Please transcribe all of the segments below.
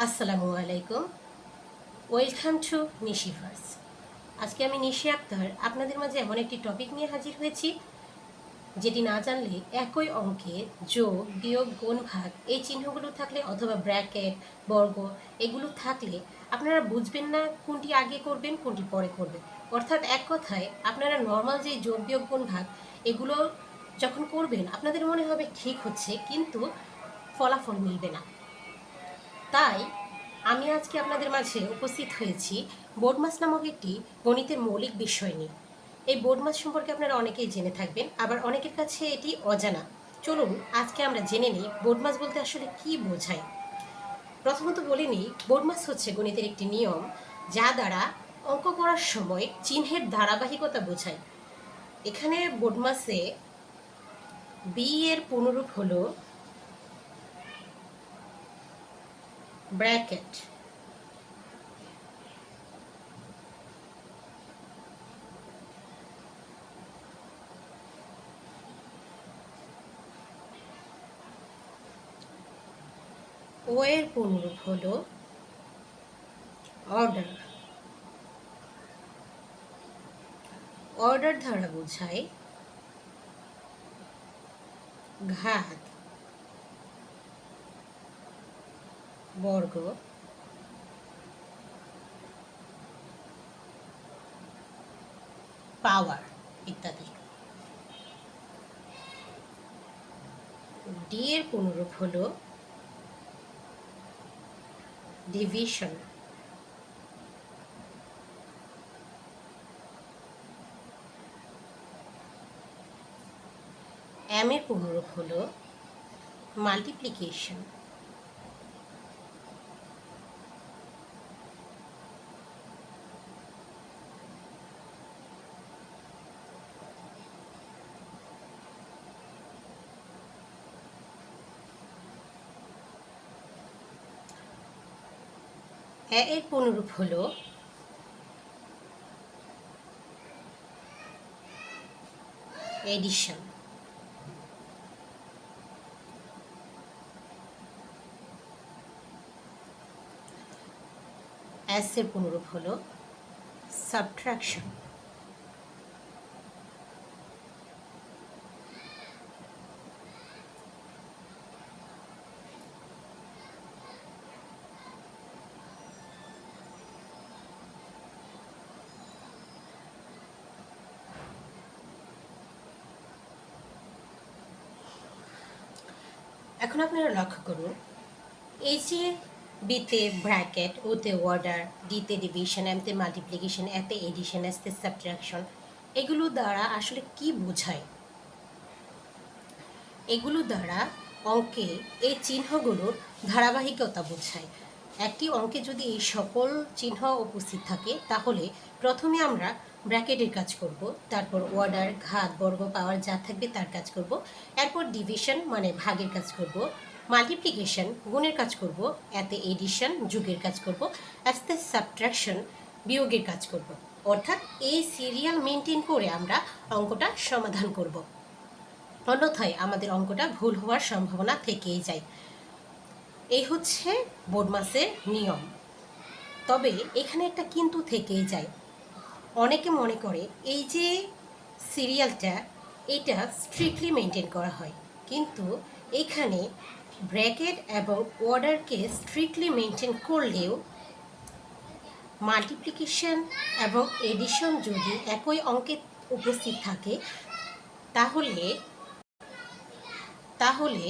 আসসালামু আলাইকুম। Welcome to Nishiverse. আজকে আমি নিশি আক্তার আপনাদের মাঝে এমন একটি টপিক নিয়ে হাজির হয়েছি যেটি না জানলে একই অঙ্কে যোগ বিয়োগ গুণ ভাগ এই চিহ্নগুলো থাকলে অথবা ব্র্যাকেট বর্গ এগুলো থাকলে আপনারা বুঝবেন না কোনটি আগে করবেন কোনটি পরে করবেন। অর্থাৎ এক কথায় আপনারা নর্মাল যে যোগ বিয়োগ গুণ ভাগ এগুলো যখন করবেন আপনাদের মনে হবে ঠিক হচ্ছে, কিন্তু ফলাফল মিলবে না। তাই আমি আজকে আপনাদের মাঝে উপস্থিত হয়েছি বোর্ড মাস নামক একটি গণিতের মৌলিক বিষয় নিয়ে। এই বোর্ড মাস সম্পর্কে আপনারা অনেকেই জেনে থাকবেন, আবার অনেকের কাছে এটি অজানা। চলুন আজকে আমরা জেনে নিই বোর্ড মাস বলতে আসলে কি বোঝায়। প্রথমত বলে নিই, বোর্ড মাস হচ্ছে গণিতের একটি নিয়ম যা দ্বারা অঙ্ক করার সময় চিহ্নের ধারাবাহিকতা বোঝায়। এখানে বোর্ড মাসে বি এর পুনরূপ হলো ব্র্যাকেট, ও এর পুনরূপ হলো অর্ডার। অর্ডার দ্বারা বোঝায় ঘাত, বর্গ, পাওয়ার ইত্যাদি। ডি এর পুনরূপ হলো ডিভিশন। এম এর পুনরূপ হলো মাল্টিপ্লিকেশন। এ এর পুনরূপ হলো এডিশন। এস এর পুনরূপ হলো সাবট্রাকশন। এখন আপনারা লক্ষ্য করুন, এই যে বিতে ব্র্যাকেট, ওতে অর্ডার, ডিতে ডিভিশন, এমতে মাল্টিপ্লিকেশন, এতে এডিশন, এসতে সাবট্রাকশন, এগুলো দ্বারা আসলে কি বোঝায়? এগুলো দ্বারা অঙ্কে এই চিহ্নগুলোর ধারাবাহিকতা বোঝায়। একটি অঙ্কে যদি এই সকল চিহ্ন উপস্থিত থাকে তাহলে প্রথমে আমরা ব্র্যাকেটের কাজ করব, তারপর অর্ডার, ঘাত, বর্গ, পাওয়ার যা থাকবে তার কাজ করব, এরপর ডিভিশন মানে ভাগের কাজ করব, মাল্টিপ্লিকেশন গুণের কাজ করব, এতে এডিশন যোগের কাজ করব, আস্তে সাবট্রাকশন বিয়োগের কাজ করব। অর্থাৎ এই সিরিয়াল মেনটেন করে আমরা অঙ্কটা সমাধান করব, অন্যথায় আমাদের অঙ্কটা ভুল হওয়ার সম্ভাবনা থেকেই যায়। এই হচ্ছে বোর্ড মাসের নিয়ম। তবে এখানে একটা কিন্তু থেকেই যায়। অনেকে মনে করে এই যে সিরিয়ালটা এটা স্ট্রিক্টলি মেনটেন করা হয়, কিন্তু এখানে ব্র্যাকেট এবং অর্ডারকে স্ট্রিক্টলি মেনটেন করলেও মাল্টিপ্লিকেশন এবং এডিশন যদি একই অঙ্কে উপস্থিত থাকে তাহলে তাহলে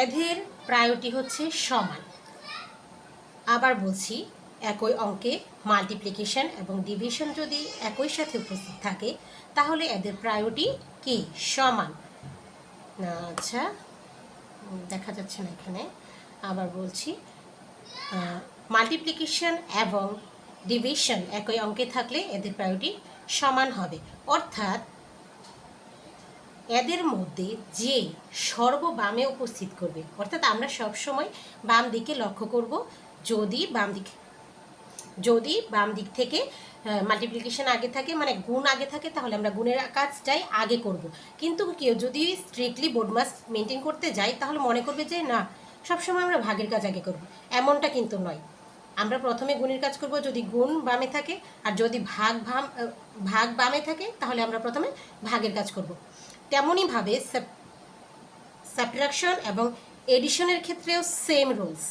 এদের প্রায়োরিটি হচ্ছে সমান। আবার বলছি, একই অঙ্কে মাল্টিপ্লিকেশন এবং ডিভিশন যদি একই সাথে উপস্থিত থাকে তাহলে এদের প্রায়োরিটি কি? সমান। আচ্ছা, দেখা যাচ্ছে না এখানে, আবার বলছি, মাল্টিপ্লিকেশন এবং ডিভিশন একই অঙ্কে থাকলে এদের প্রায়োরিটি সমান হবে। অর্থাৎ এদের মধ্যে যে সর্ববামে উপস্থিত করবে, অর্থাৎ আমরা সবসময় বাম দিকে লক্ষ্য করব। যদি বাম দিক থেকে মাল্টিপ্লিকেশন আগে থাকে মানে গুণ আগে থাকে তাহলে আমরা গুণের কাজটাই আগে করব। কিন্তু কেউ যদি স্ট্রিক্টলি বোর্ড মাস মেনটেন করতে যায় তাহলে মনে করবে যে না, সবসময় আমরা ভাগের কাজ আগে করব, এমনটা কিন্তু নয়। আমরা প্রথমে গুণের কাজ করব যদি গুণ বামে থাকে, আর যদি ভাগ বামে থাকে তাহলে আমরা প্রথমে ভাগের কাজ করব। তেমনইভাবে সাবট্রাকশন এবং এডিশনের ক্ষেত্রেও সেম রুলস।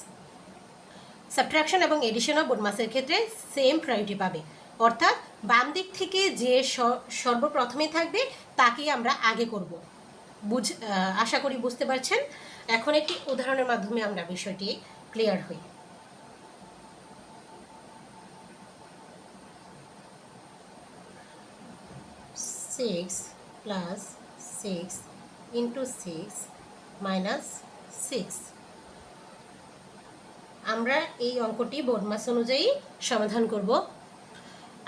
সাবট্রাকশন এবং এডিশনও বোডমাসের ক্ষেত্রে সেম প্রায়োরিটি পাবে, অর্থাৎ বাম দিক থেকে যে সর্বপ্রথমে থাকবে তাকেই আমরা আগে করব। আশা করি বুঝতে পারছেন। এখন একটি উদাহরণের মাধ্যমে আমরা বিষয়টি ক্লিয়ার হই। Six plus six into six minus six. আমরা এই অঙ্কটি বোডমাস অনুযায়ী সমাধান করব।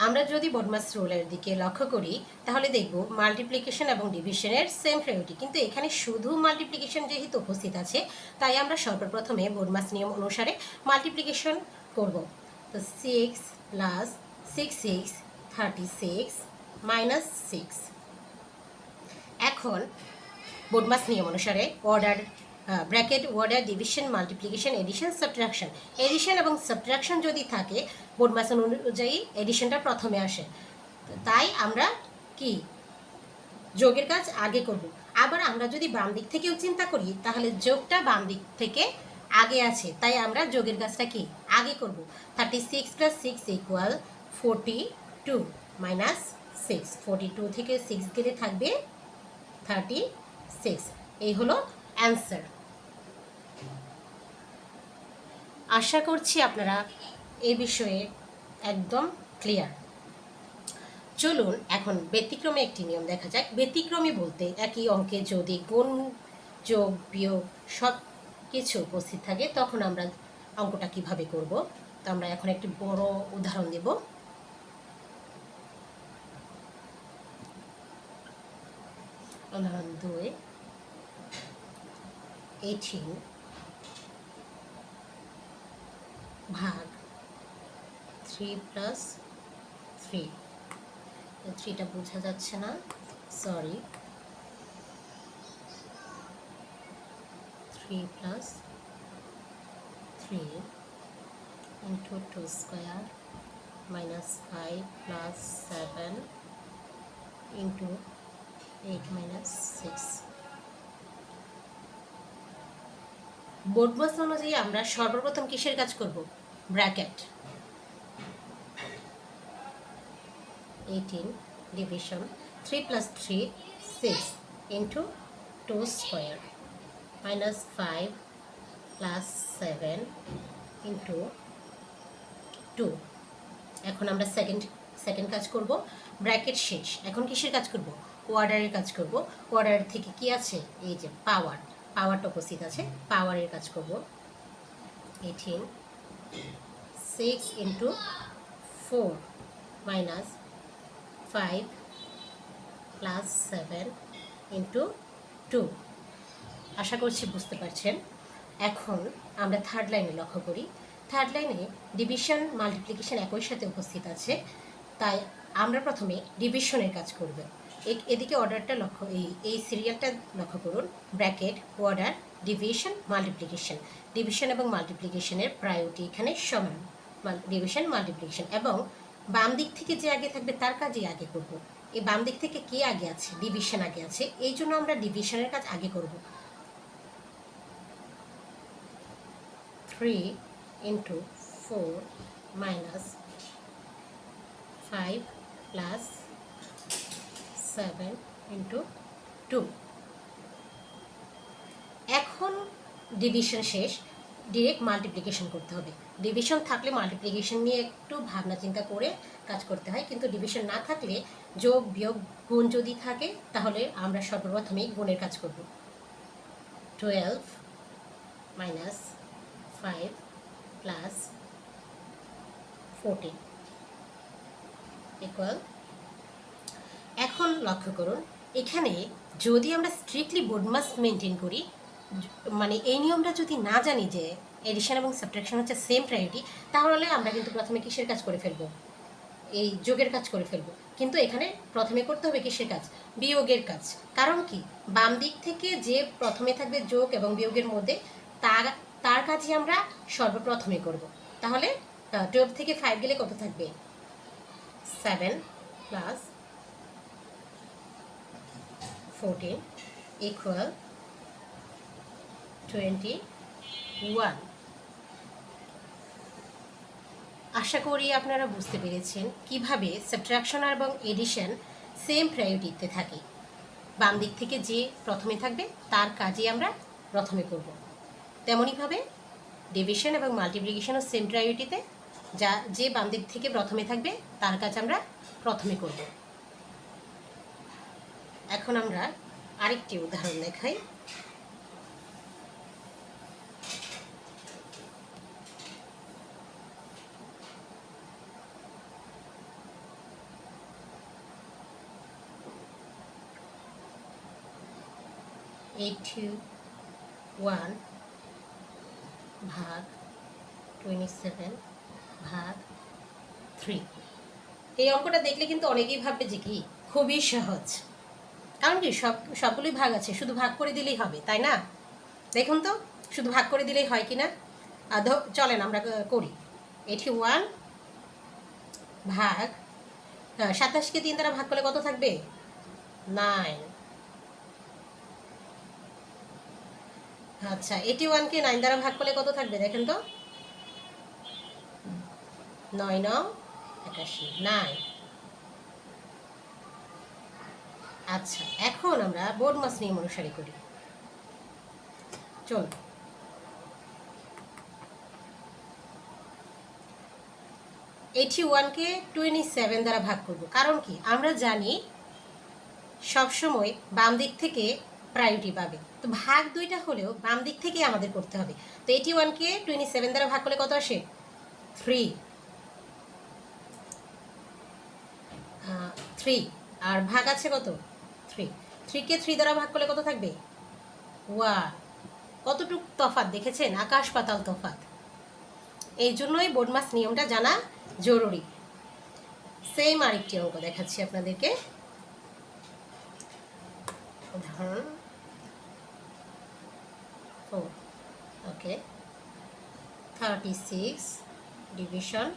আমরা যদি বোডমাস রুলের দিকে লক্ষ্য করি তাহলে দেখব মাল্টিপ্লিকেশন এবং ডিভিশনের সেম প্রায়োরিটি, কিন্তু এখানে শুধু মাল্টিপ্লিকেশন যেহেতু উপস্থিত আছে তাই আমরা সর্বপ্রথমে বোডমাস নিয়ম অনুসারে মাল্টিপ্লিকেশন করব। তো six plus six six 36 minus six. এখন বোডমাস নিয়ম অনুসারে order bracket order division multiplication addition subtraction, addition এবং সাবট্রাকশন যদি থাকে বোডমাস অনুযায়ী এডিশনটা প্রথমে আসে, তাই আমরা কি যোগের কাজ আগে করব। আবার আমরা যদি বাম দিক থেকেও চিন্তা করি তাহলে যোগটা বাম দিক থেকে আগে আছে, তাই আমরা যোগের কাজটা কি আগে করব। 36 প্লাস 6 ইকুয়াল 42 মাইনাস 6। 42 থেকে 6 গেলে থাকবে 36। এই হলো অ্যান্সার। আশা করছি আপনারা এই বিষয়ে একদম ক্লিয়ার। চলুন এখন ব্যতিক্রমে একটি নিয়ম দেখা যাক। ব্যতিক্রমী বলতে একই অঙ্কে যদি গুণ যোগ বিয়োগ সব কিছু উপস্থিত থাকে তখন আমরা অঙ্কটা কিভাবে করব। তো আমরা এখন একটি বড় উদাহরণ দেব। উদাহরণ 2, 18 ভাগ 3 প্লাস 3। 3টা বোঝা যাচ্ছে না, sorry. 3 plus 3 into 2 square minus 5 plus 7 into 8 minus 6। বোডমাস অনুযায়ী আমরা সর্বপ্রথম কিসের কাজ করব? Bracket 18 division 3 plus 3 6 into 2 square minus 5 plus 7 into 2। এখন আমরা সেকেন্ড কাজ করব, ব্র্যাকেট শেষ। এখন কিসের কাজ করব? অর্ডারের কাজ করব। অর্ডার থেকে কি আছে? এই যে পাওয়ারটা উপস্থিত আছে, পাওয়ারের কাজ করব। 18 6 ইন্টু 4 মাইনাস 5 প্লাস 7 ইন্টু 2। আশা করছি বুঝতে পারছেন। এখন আমরা থার্ড লাইনে লক্ষ্য করি। থার্ড লাইনে ডিভিশন মাল্টিপ্লিকেশন একই সাথে উপস্থিত আছে, তাই আমরা প্রথমে ডিভিশনের কাজ করব। এদিকে অর্ডারটা এই সিরিয়ালটা লক্ষ্য করুন। Bracket order division multiplication. Division এবং মাল্টিপ্লিকেশনের প্রায়োরিটি এখানে সমান, ডিভিশন মাল্টিপ্লিকেশন, এবং বাম দিক থেকে যে আগে থাকবে তার কাজই আগে করব। এই বাম দিক থেকে কে আগে আছে? ডিভিশন আগে আছে, এই জন্য আমরা ডিভিশনের কাজ আগে করব। 3 ইন্টু 4 মাইনাস 5 প্লাস 7 ইন্টু 2। এখন ডিভিশন শেষ, ডিরেক্ট মাল্টিপ্লিকেশন করতে হবে। ডিভিশন থাকলে মাল্টিপ্লিকেশন নিয়ে একটু ভাবনা চিন্তা করে কাজ করতে হয়, কিন্তু ডিভিশন না থাকলে যোগ বিয়োগ গুণ যদি থাকে তাহলে আমরা সর্বপ্রথমেই গুণের কাজ করব। 12 মাইনাস 5 প্লাস 14 ইকুয়াল। এখন লক্ষ্য করুন, এখানে যদি আমরা স্ট্রিক্টলি বোডমাস মেনটেন করি, মানে এই নিয়মটা যদি না জানি যে এডিশন এবং সাবট্রাকশন হচ্ছে সেম প্রায়োরিটি, তাহলে আমরা কিন্তু প্রথমে কিসের কাজ করে ফেলবো? এই যোগের কাজ করে ফেলবো। কিন্তু এখানে প্রথমে করতে হবে কিসের কাজ? বিয়োগের কাজ। কারণ কি, বাম দিক থেকে যে প্রথমে থাকবে যোগ এবং বিয়োগের মধ্যে তার কাজই আমরা সর্বপ্রথমে করব। তাহলে 12 থেকে 5 গেলে কত থাকবে? 7 প্লাস 14 ইকুয়াল 21। আশা করি আপনারা বুঝতে পেরেছেন কিভাবে সাবট্রাকশন এবং এডিশন সেম প্রায়োরিটিতে থাকে। বাম দিক থেকে যে প্রথমে থাকবে তার কাজই আমরা প্রথমে করব। তেমনইভাবে ডিভিশন এবং মাল্টিপ্লিকেশনও সেম প্রায়োরিটিতে, যে বাম দিক থেকে প্রথমে থাকবে তার কাজ আমরা প্রথমে করব। এখন আমরা আরেকটি উদাহরণ দেখাই। (81 ভাগ 27 ভাগ 3). এই অঙ্কটা দেখলে কিন্তু অনেকেই ভাববে যে কি খুবই সহজ, কারণ কি সবগুলোই ভাগ আছে, শুধু ভাগ করে দিলেই হবে, তাই না? দেখুন তো শুধু ভাগ করে দিলেই হয় কিনা। চলেন আমরা করি। 81 ভাগ 27কে 3 দ্বারা ভাগ করলে কত থাকবে? 9। আচ্ছা, 81কে 9 দ্বারা ভাগ করলে কত থাকবে দেখেন তো? 9 9 81, 9। আচ্ছা, এখন আমরা বোর্ডমাস নিয়ম অনুসারে করি। চল, 81কে 27 দ্বারা ভাগ করব, কারণ কি আমরা জানি সবসময় বাম দিক থেকে প্রায়োরিটি পাবে, তো ভাগ দুইটা হলেও বাম দিক থেকে আমাদের করতে হবে। তো 81কে 27 দ্বারা ভাগ করলে কত আসে? 3। আর ভাগ আছে কত? 3। 3কে 3 দ্বারা ভাগ করলে কত থাকবে? 1। কতটুক তফাৎ দেখেছেন? আকাশ পাতাল তফাৎ। এই জন্যই বোর্ডমাস নিয়মটা জানা জরুরি। সেম আরেকটি অঙ্ক দেখাচ্ছি আপনাদেরকে। উদাহরণ 4। ওকে, 36 ডিভিশন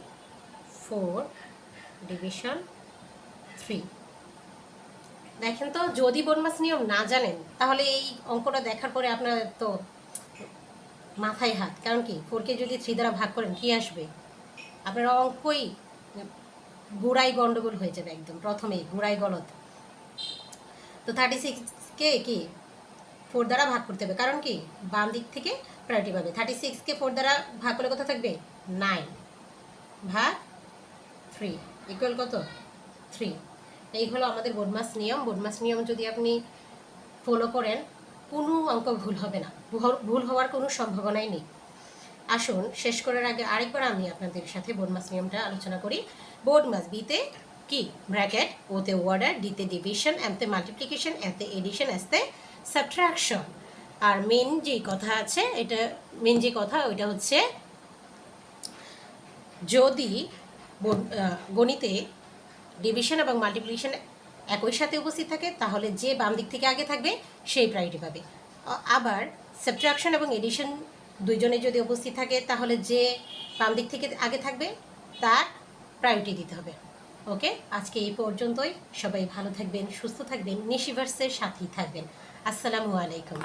4 ডিভিশন 3। দেখেন তো, যদি বোর্ডমাস নিয়ম না জানেন তাহলে এই অঙ্কটা দেখার পরে আপনার তো মাথায় হাত, কারণ কি 4কে যদি 3 দ্বারা ভাগ করেন কি আসবে? আপনার অঙ্কই গুড়াই গন্ডগোল হয়ে যাবে, একদম প্রথমেই গুড়াই গলত। তো 36কে কি 4 দ্বারা ভাগ করতে হবে, কারণ কি বাম দিক থেকে প্রায়োরিটি পাবে। 36কে 4 দ্বারা ভাগ করলে কত থাকবে? 9 ভাগ 3 ইকুয়াল কত? 3। এই হলো আমাদের বোর্ডমাস নিয়ম। বোর্ডমাস নিয়ম যদি আপনি ফলো করেন কোনো অঙ্ক ভুল হবে না, ভুল হওয়ার কোনো সম্ভাবনাই নেই। আসুন শেষ করার আগে আরেকবার আমি আপনাদের সাথে বোর্ডমাস নিয়মটা আলোচনা করি। বোর্ডমাস বিতে কি ব্র্যাকেট, ওতে অর্ডার, ডিতে ডিভিশন, এমতে মাল্টিপ্লিকেশন, এতে এডিশন, এসতে সাবট্রাকশন। আর মেন যে কথা আছে, ওইটা হচ্ছে যদি গণিতে ডিভিশন এবং মাল্টিপ্লিকেশন একই সাথে উপস্থিত থাকে তাহলে যে বাম দিক থেকে আগে থাকবে সেই প্রায়োরিটি পাবে। আবার সাবট্রাকশন এবং এডিশন দুইজনে যদি উপস্থিত থাকে তাহলে যে বাম দিক থেকে আগে থাকবে তার প্রায়োরিটি দিতে হবে। ওকে, আজকে এই পর্যন্তই। সবাই ভালো থাকবেন, সুস্থ থাকবেন, নিশিভার্সের সাথেই থাকবেন। আসসালামু আলাইকুম।